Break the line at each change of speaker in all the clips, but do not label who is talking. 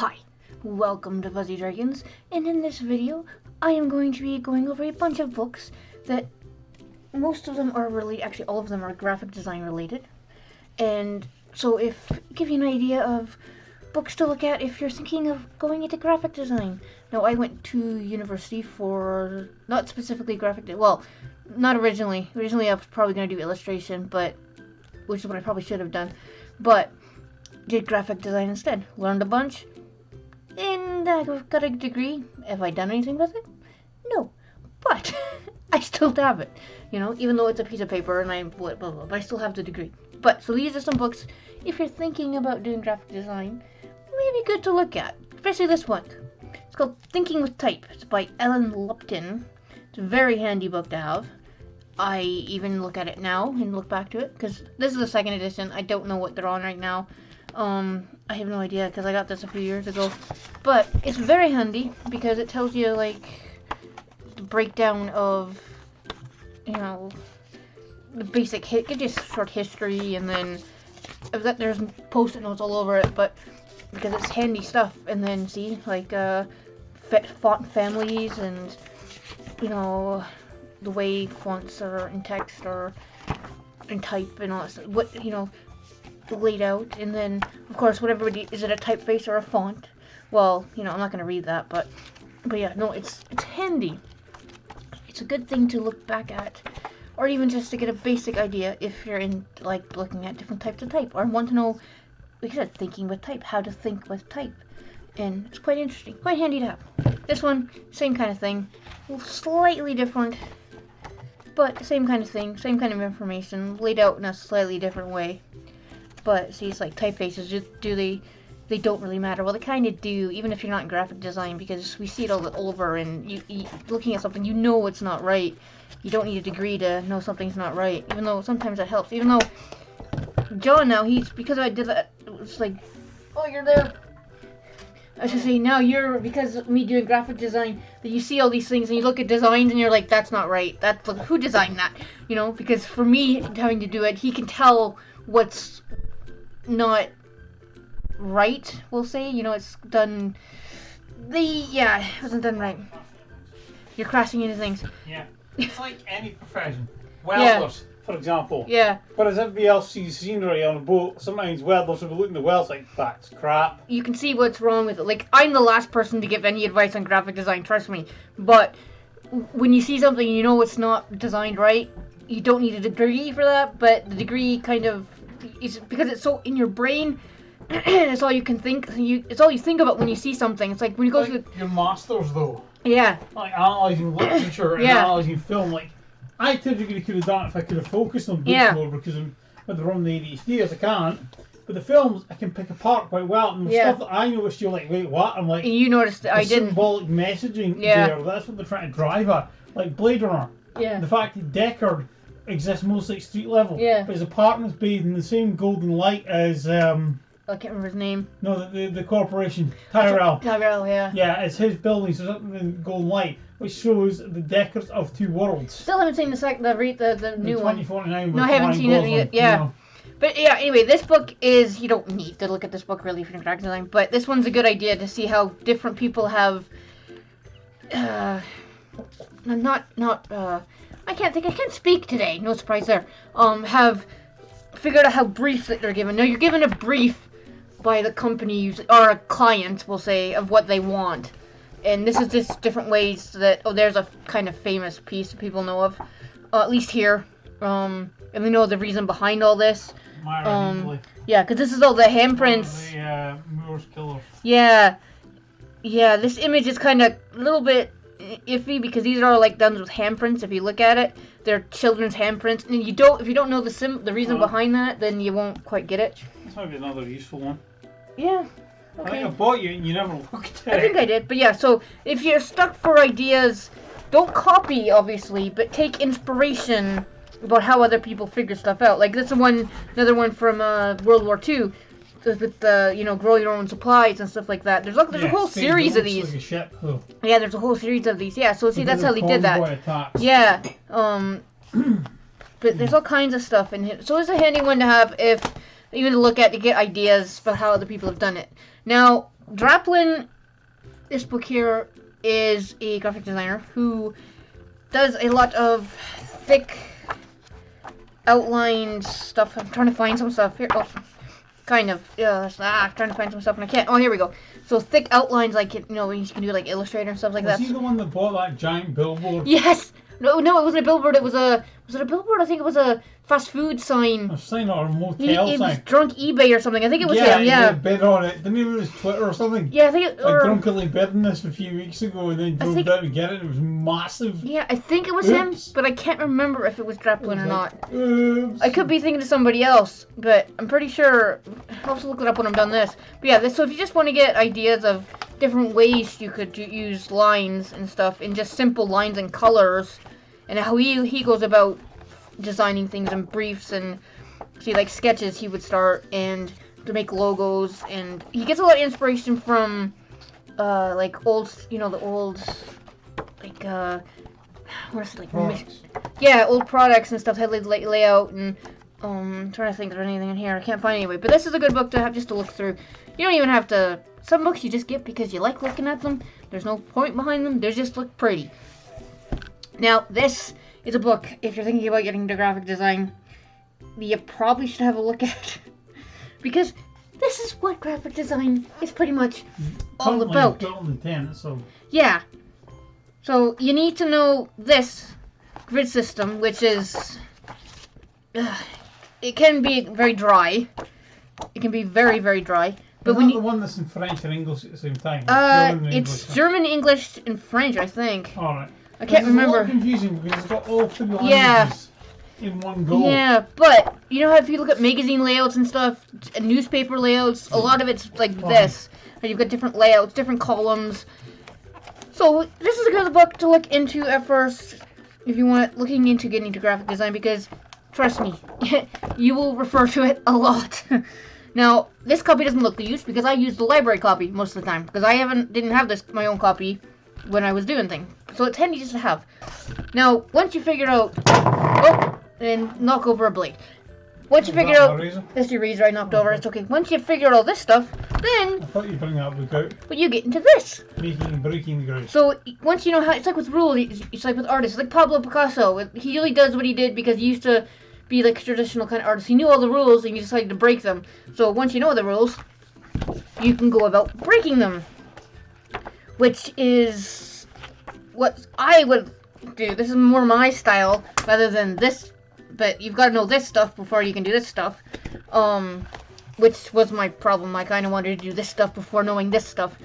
Hi, welcome to Fuzzy Dragons, and in this video, I am going to be going over a bunch of books that most of them are related, actually all of them are graphic design related, and so give you an idea of books to look at if you're thinking of going into graphic design. Now, I went to university for, not specifically not originally. Originally, I was probably going to do illustration, which is what I probably should have done, but did graphic design instead. Learned a bunch, and I got a degree. Have I done anything with it? No, but I still have it. Even though it's a piece of paper and but I still have the degree. But so these are some books if you're thinking about doing graphic design, maybe good to look at. Especially this one. It's called Thinking with Type. It's by Ellen Lupton. It's a very handy book to have. I even look at it now and look back to it because this is the second edition. I don't know what they're on right now. I have no idea because I got this a few years ago, but it's very handy because it tells you like the breakdown of, the basic gives you short history, and then there's post-it notes all over it, but because it's handy stuff, and then see like font families and the way fonts are in text or in type and all that stuff. Laid out, and then of course is it a typeface or a font? Well, I'm not gonna read that, but yeah, no, it's handy. It's a good thing to look back at, or even just to get a basic idea if you're in like looking at different types of type, or want to know, like I said, thinking with type, how to think with type, and it's quite interesting, quite handy to have. This one, same kind of thing, slightly different, but same kind of thing, same kind of information, laid out in a slightly different way. But see, it's like typefaces, they don't really matter. Well, they kind of do, even if you're not in graphic design, because we see it all over, and you looking at something, it's not right. You don't need a degree to know something's not right, even though sometimes that helps. Even though John now, because I did that, it's like, oh, you're there. I should say, now because of me doing graphic design, that you see all these things, and you look at designs, and you're like, that's not right. Who designed that? Because for me, having to do it, he can tell what's not right, we'll say. It's done. It wasn't done right. You're crashing into things.
Yeah. It's like any profession. Welders, for example.
Yeah.
Whereas everybody else sees scenery on a boat, sometimes welders will be looking at the wells like, that's crap.
You can see what's wrong with it. Like, I'm the last person to give any advice on graphic design, trust me. But when you see something and it's not designed right, you don't need a degree for that, but the degree kind of is because it's so in your brain. It's all you can think. It's all you think about when you see something. It's like when you go to
your masters, though.
Yeah.
Like analysing literature and analysing film. Like, I typically could have done it if I could have focused on books more, because I'm with the run the ADHD as I can't. But the films I can pick apart quite well, and the stuff that I noticed, you're like, wait, what? I'm like,
you noticed I didn't.
Symbolic messaging there. That's what they're trying to drive at. Like Blade Runner. Yeah. The fact that Deckard exists mostly at street level. Yeah. But his apartment's bathed in the same golden light as
I can't remember his name.
No, the corporation. Tyrell.
Tyrell, yeah.
Yeah, it's his building, so something in golden light, which shows the Deckard of two worlds.
Still haven't seen the new one.
2049.
No, I haven't seen it yet. Yeah. But yeah, anyway, this book you don't need to look at this book really for graphic design, but this one's a good idea to see how different people have I can't speak today, no surprise there. Have figured out how brief that they're given. Now, you're given a brief by the company, or a client, we'll say, of what they want. And this is just different ways that, there's a kind of famous piece that people know of, at least here. And they know the reason behind all this. Yeah, because this is all the handprints.
The Moors Killers.
Yeah. Yeah, this image is kind of a little bit iffy because these are like done with handprints. If you look at it, they're children's handprints, and if you don't know the reason behind that, then you won't quite get it.
This might be another useful one.
Yeah.
Okay. I think I bought you and you never looked at it.
I think I did, but yeah. So if you're stuck for ideas, don't copy, obviously, but take inspiration about how other people figure stuff out. Like this one, another one from World War II. With the grow your own supplies and stuff like that. There's a whole series of these.
Like a ship. Oh.
Yeah, there's a whole series of these. Yeah, so see, that's how they did that.
Attacks.
Yeah. But there's all kinds of stuff in here. So it's a handy one to have if even to look at to get ideas for how other people have done it. Now, Draplin, this book here, is a graphic designer who does a lot of thick outlined stuff. I'm trying to find some stuff here. Oh, kind of. Yeah, I'm trying to find some stuff and I can't. Oh, here we go. So thick outlines, like, you know, you can do like Illustrator and stuff like that.
Was he the one that bought that giant billboard?
Yes. No, it wasn't a billboard. It was a. Was it a billboard? I think it was a fast food sign.
A sign or a motel
It
sign.
was Drunk eBay or something. I think it was him.
Yeah, he bid on it. Didn't he on his Twitter or something?
Yeah, I think it.
Like drunkenly bidding this a few weeks ago and then drove down to get it. It was massive.
Yeah, I think it was him, but I can't remember if it was Draplin or not.
Oops.
I could be thinking of somebody else, but I'm pretty sure. I'll have to look it up when I'm done this. But yeah, so if you just want to get ideas of different ways you could use lines and stuff, and just simple lines and colors, and how he goes about designing things in briefs and see like sketches he would start and to make logos, and he gets a lot of inspiration from like old, you know, the old like what is it, like yeah, old products and stuff, how they lay out, and I'm trying to think if there's anything in here. I can't find anyway, but this is a good book to have just to look through. You don't even have to. Some books you just get because you like looking at them. There's no point behind them. They just look pretty. Now, this is a book, if you're thinking about getting into graphic design, you probably should have a look at. Because this is what graphic design is pretty much all about.
Built in 10, so.
Yeah. So, you need to know this grid system, which is... it can be very dry. It can be very, very dry. But
the one that's in French and English at the same time?
It's German, English, and French, I think.
Alright.
I can't remember.
It's a little confusing because it's got all three languages in one go.
Yeah, but you know how if you look at magazine layouts and stuff, and newspaper layouts, a lot of it's like this. And you've got different layouts, different columns. So this is a good book to look into at first if you want looking into getting into graphic design, because trust me, you will refer to it a lot. Now, this copy doesn't look used because I used the library copy most of the time because I didn't have my own copy when I was doing things. So it's handy just to have. Now, once you figure out... Oh, and knock over a blade. Once you figure out... That's your razor I knocked over. It's okay. Once you figure out all this stuff, then...
I thought you'd bring that book out.
But you get into this.
Making and breaking the ground.
So, once you know how... It's like with rules. It's like with artists. It's like Pablo Picasso. He really does what he did because he used to be like a traditional kind of artist. He knew all the rules and he decided to break them. So, once you know the rules, you can go about breaking them. Which is... what I would do. This is more my style rather than this, but you've got to know this stuff before you can do this stuff, which was my problem. I kind of wanted to do this stuff before knowing this stuff.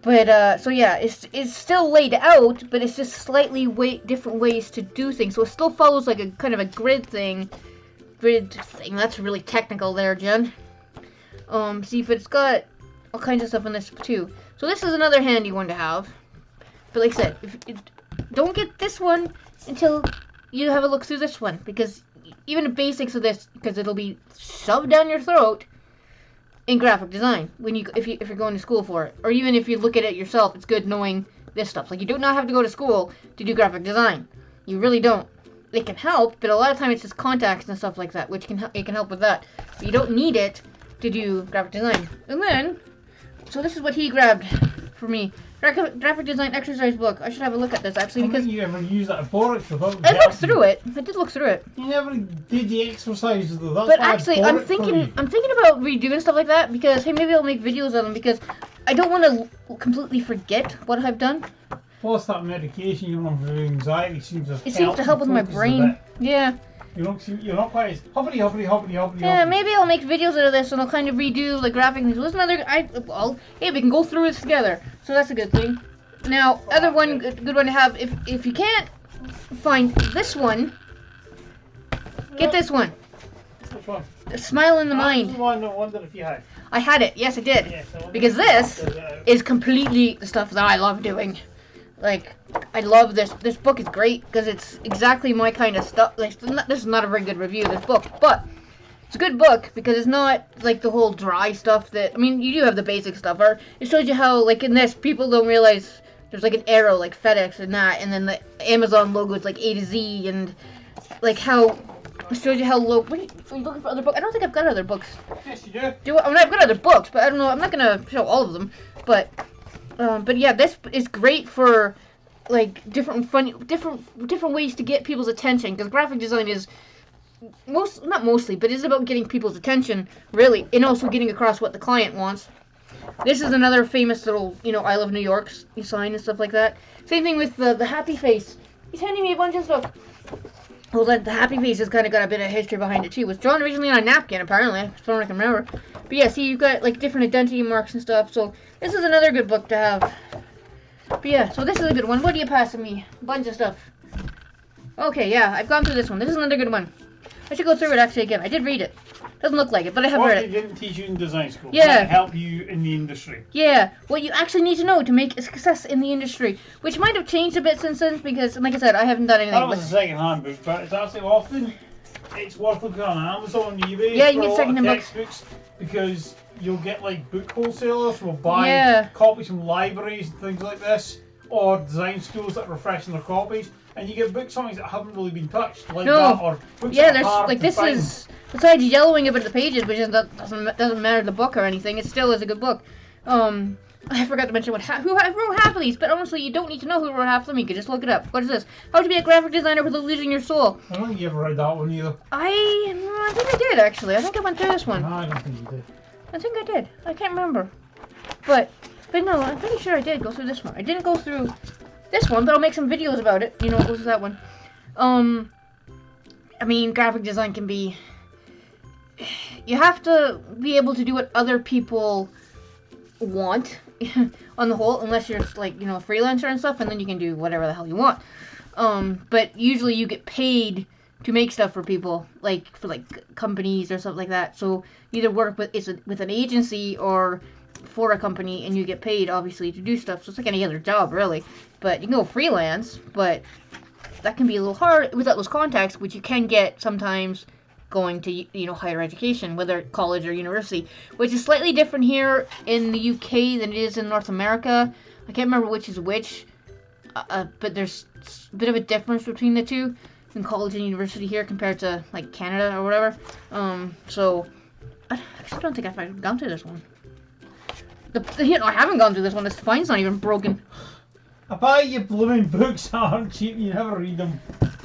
But so yeah, it's still laid out, but it's just slightly different ways to do things. So it still follows like a kind of a grid thing. That's really technical there, Jen. See, but it's got all kinds of stuff in this too. So this is another handy one to have. But like I said, don't get this one until you have a look through this one, because even the basics of this, because it'll be shoved down your throat in graphic design if you're going to school for it, or even if you look at it yourself. It's good knowing this stuff. Like, you do not have to go to school to do graphic design. You really don't. It can help, but a lot of time it's just contacts and stuff like that, which can help with that. But you don't need it to do graphic design. And then, so this is what he grabbed for me. Graphic design exercise book. I should have a look at this actually, because
you ever use that for it?
I looked through it. I did look through it.
You never did the exercises though. That's
but actually, I'm thinking about redoing stuff like that, because hey, maybe I'll make videos of them, because I don't want to completely forget what I've done.
Plus, that medication you're on for anxiety seems
to help with my brain. Yeah.
You're not quite as hoppity.
Yeah, maybe I'll make videos out of this and I'll kind of redo the graphic things. Well, hey, we can go through this together. So that's a good thing. Now, other one, good one to have, if you can't find this one, get this one.
Which one?
Smile in the Mind.
That's the one I wondered if you had.
I had it. Yes, I did. Yes, because this is completely the stuff that I love doing. Like, I love this. This book is great because it's exactly my kind of stuff. Like, this is not a very good review of this book, but it's a good book because it's not like the whole dry stuff that, I mean, you do have the basic stuff. Or it shows you how, like, in this, people don't realize there's like an arrow, like FedEx and that, and then the Amazon logo is like A to Z, and like how It shows you how low. Wait, are you looking for other books? I don't think I've got other books.
Yes, you do.
I mean, I've got other books, but I don't know. I'm not gonna show all of them. But yeah, this is great for like different ways to get people's attention, because graphic design is not mostly, but it's about getting people's attention really, and also getting across what the client wants. This is another famous little, I Love New York sign and stuff like that. Same thing with the happy face. He's handing me a bunch of stuff. Well, the happy face has kind of got a bit of history behind it too. It was drawn originally on a napkin, apparently, as far as I can remember. But yeah, see, you've got like different identity marks and stuff. So this is another good book to have. But yeah, so this is a good one. What are you passing me? A bunch of stuff. Okay, yeah, I've gone through this one. This is another good one. I should go through it actually again. I did read it. Doesn't look like it, but I have read it.
What they didn't teach you in design school.
Yeah.
To help you in the industry.
Yeah, what you actually need to know to make a success in the industry, which might have changed a bit since then, because, like I said, I haven't done anything.
That was a second-hand book, but it's actually often it's worth looking on Amazon and eBay.
Yeah, you can get second-hand
books because you'll get like book wholesalers will buy copies from libraries and things like this, or design schools that are refreshing their copies, and you get book signings that haven't really been touched, like that, or books that are hard
like
to
this
find.
is. Besides yellowing a bit of the pages, which doesn't matter the book or anything, it still is a good book. I forgot to mention who wrote half of these, but honestly, you don't need to know who wrote half of them. You can just look it up. What is this? How to be a graphic designer without losing your soul.
I don't think you ever read that one either.
I think I did actually. I think I went through this one.
No, I don't think you did.
I think I did. I can't remember, but no, I'm pretty sure I did go through this one. I didn't go through this one, but I'll make some videos about it. It goes with that one. I mean, graphic design can be. You have to be able to do what other people want on the whole, unless you're like, a freelancer and stuff, and then you can do whatever the hell you want. But usually you get paid to make stuff for people, for companies or something like that. So you either work with an agency or for a company, and you get paid obviously to do stuff. So it's like any other job really. But you can go freelance, but that can be a little hard without those contacts, which you can get sometimes going to higher education, whether college or university, which is slightly different here in the UK than it is in North America. I can't remember which is which, but there's a bit of a difference between the two in college and university here compared to like Canada or whatever. So I actually don't think I've gone through this one. I haven't gone through this one. The spine's not even broken.
I buy you blooming books that aren't cheap. You never read them.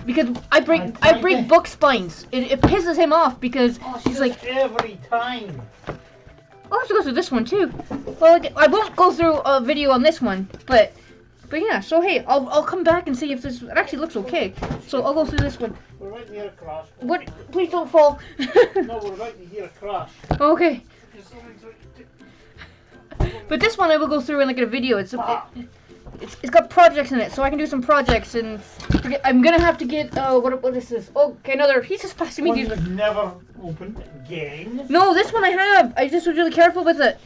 Because I break book spines. It pisses him off because he's like
every time.
I'll have to go through this one too. Well, I won't go through a video on this one, but yeah. So hey, I'll come back and see if it actually looks okay. So I'll go through this one.
We're about to hear a crash.
What? Please don't fall.
No, we're about to hear a crash.
Okay. But this one I will go through in like a video. It's got projects in it, so I can do some projects, and I'm gonna have to get what is this? Okay, another. He's just passing me
One
these.
you've never opened again.
No, this one I have. I just was really careful with it.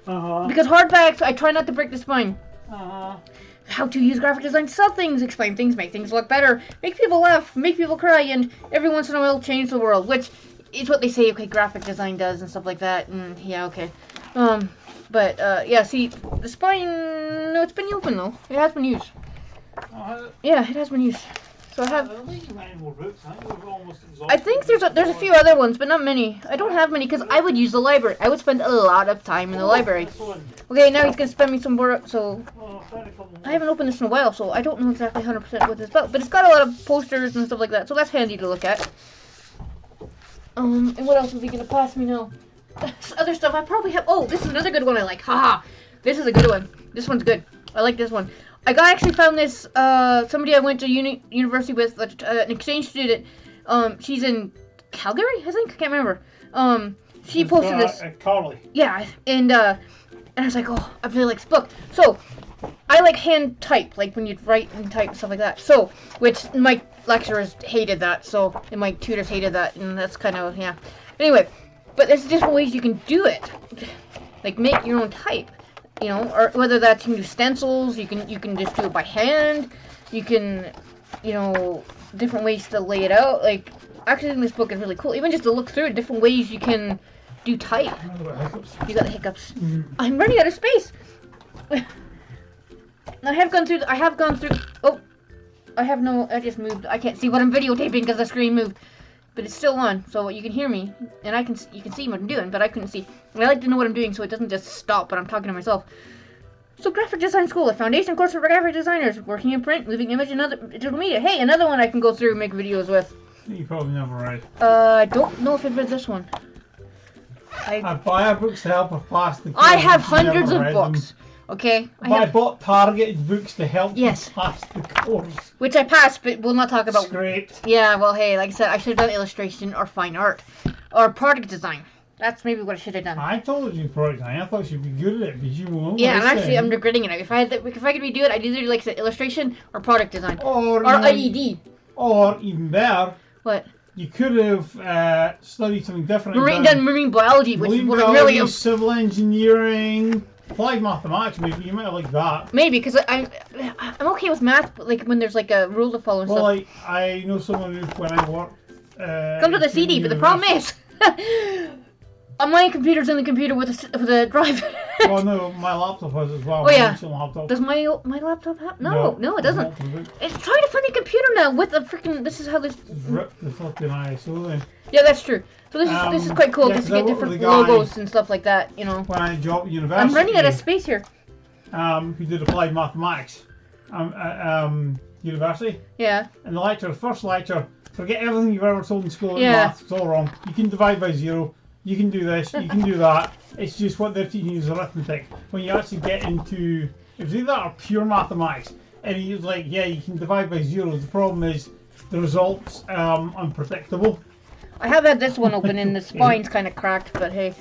Because hardbacks, I try not to break the spine. How to use graphic design to sell things, explain things, make things look better, make people laugh, make people cry, and every once in a while change the world, which is what they say. Okay, graphic design does and stuff like that. And yeah, okay. But yeah, see, the spine, no, it's been open though. It has been used. Yeah, it has been used. So I have. I think there's a few other ones, but not many. I don't have many because I would use the library. I would spend a lot of time in the library. Okay, now he's gonna spend me some more. So I haven't opened this in a while, so I don't know exactly 100% what it's about. But it's got a lot of posters and stuff like that, so that's handy to look at. And what else is he gonna pass me now? Other stuff I probably have. Oh, this is another good one I like. Haha, this is a good one. This one's good. I like this one. I actually found this. Somebody I went to university with, an exchange student. She's in Calgary, I think. I can't remember. She posted this.
Carly.
Yeah, and I was like, oh, I really like this book. So I like hand type, like when you write and type and stuff like that. So, which my lecturers hated that. So, and my tutors hated that, and that's kind of yeah. Anyway. But there's different ways you can do it, like make your own type, or whether that's you can do stencils, you can just do it by hand, you can, different ways to lay it out. Like, actually, I think this book is really cool. Even just to look through it, different ways you can do type. You got the hiccups. I'm running out of space. I have gone through. Oh, I just moved. I can't see what I'm videotaping because the screen moved. but it's still on, so you can hear me, and you can see what I'm doing, but I couldn't see. And I like to know what I'm doing so it doesn't just stop when I'm talking to myself. So graphic design school, a foundation course for graphic designers, working in print, moving image, and other digital media. Hey, another one I can go through and make videos with.
You probably never read.
I don't know if I've read this one.
I buy books to help her pass the course.
I have hundreds of books. Them. Okay.
I bought targeted books to help you pass the course.
Which I passed, but we'll not talk about.
Scraped.
Yeah, well, hey, like I said, I should have done illustration or fine art. Or product design. That's maybe what I should have done.
I told you product design. I thought you'd be good at it, but you won't.
Yeah, I'm regretting it. If I could redo it, I'd either do like illustration or product design. Or IED.
Or even better.
What?
You could have studied something different.
Marine biology, which is what I'm really...
Civil engineering, applied mathematics, maybe. You might have liked that.
Maybe, because I'm okay with math, but like when there's like a rule to follow and stuff.
Well, I know someone who, when I worked...
Comes with a CD, but the problem is... my computer's in the computer with a drive.
Oh no, my laptop has as well.
Oh yeah.
Laptop.
Does my laptop have? No, it doesn't. It's trying to find a computer now with a freaking. This is how this.
Rip the fucking ISO then.
Yeah, that's true. So this is quite cool just to get different logos and stuff like that, you know.
When I job at university.
I'm running out of space here.
Who did applied mathematics? University.
Yeah.
And the first lecture, forget everything you've ever told in school in maths. It's all wrong. You can divide by 0. You can do this, you can do that. It's just what they're teaching you is arithmetic. When you actually get into, it was either that or pure mathematics, and he was like, yeah, you can divide by 0. The problem is the results unpredictable.
I have had this one open and the spine's kind of cracked, but hey.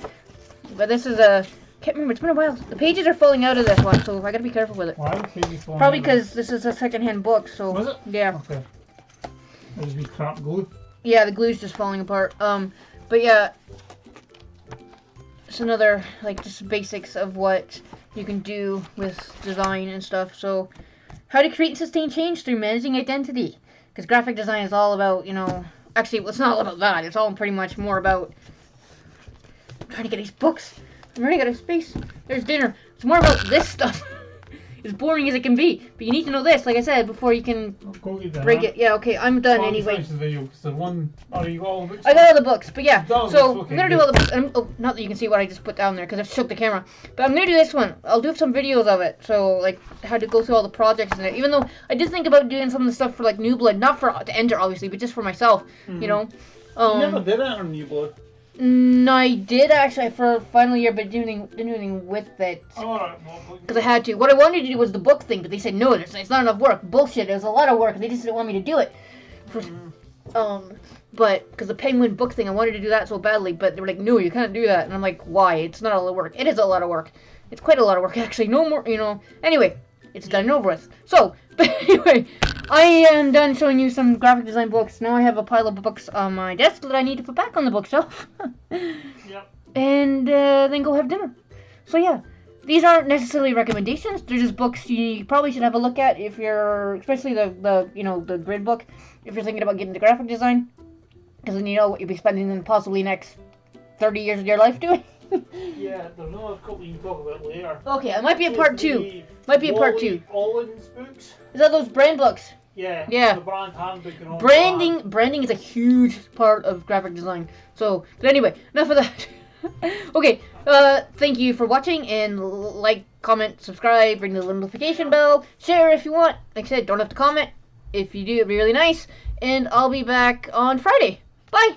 But this is a, can't remember, it's been a while. The pages are falling out of this one, so I gotta be careful with it.
Why are the pages falling
Probably because this is a second-hand book, so.
Was it?
Yeah.
Okay. There's be crap glue.
Yeah, the glue's just falling apart. But yeah. It's another, like, just basics of what you can do with design and stuff. So, how to create and sustain change through managing identity. Because graphic design is all about, you know... Actually, well, it's not all about that. It's all pretty much more about... I'm trying to get these books. I'm running out of space. There's dinner. It's more about this stuff. As boring as it can be. But you need to know this, like I said, before you can break it. Yeah, okay, I'm done anyway.
The video, you got all the books?
I got all the books, but yeah. So, I'm going to do all the books. Not that you can see what I just put down there, because I've shook the camera. But I'm going to do this one. I'll do some videos of it. So, like, how to go through all the projects in it. Even though I did think about doing some of the stuff for, like, New Blood. Not to enter, obviously, but just for myself, you know.
You never did enter New Blood.
No, I did actually for final year, but didn't do anything with it. Because I had to. What I wanted to do was the book thing, but they said no, it's not enough work. Bullshit, it was a lot of work, and they just didn't want me to do it. But because the Penguin book thing, I wanted to do that so badly, but they were like, no, you can't do that. And I'm like, why? It's not a lot of work. It is a lot of work. It's quite a lot of work, actually. No more, you know. Anyway, it's done and over with. So, but anyway, I am done showing you some graphic design books. Now I have a pile of books on my desk that I need to put back on the bookshelf.
Yep.
And then go have dinner. So yeah, these aren't necessarily recommendations. They're just books you probably should have a look at if you're, especially the grid book, if you're thinking about getting into graphic design. Because then you know what you'll be spending the possibly next 30 years of your life doing.
Yeah, there's another couple you can talk about later.
Okay, it might be a part 2. Might be a part 2.
Olin's books?
Is that those brand books?
Yeah.
Yeah.
The brand handbook and all
Branding is a huge part of graphic design. So, but anyway, enough of that. Okay, thank you for watching, and like, comment, subscribe, ring the notification bell, share if you want. Like I said, don't have to comment. If you do, it'd be really nice. And I'll be back on Friday. Bye!